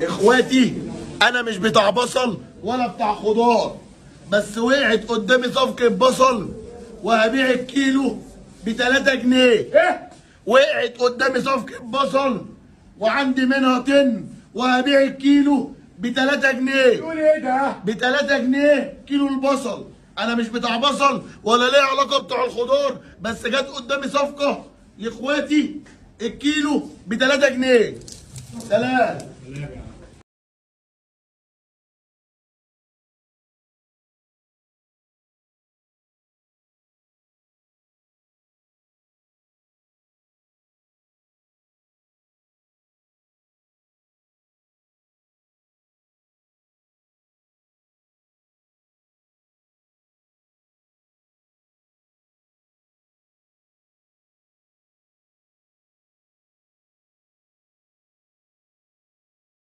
اخواتي انا مش بتاع بصل ولا بتاع خضار، بس وقعت قدامي صفقة بصل وهبيع الكيلو ب3 جنيه. ايه؟ وقعت قدامي صفقة بصل وعندي منها طن وهبيع الكيلو ب3 جنيه. تقول ايه ده؟ ب3 جنيه كيلو البصل. انا مش بتاع بصل ولا ليه علاقة بتوع الخضار، بس جت قدامي صفقة لاخواتي الكيلو ب3 جنيه. سلام.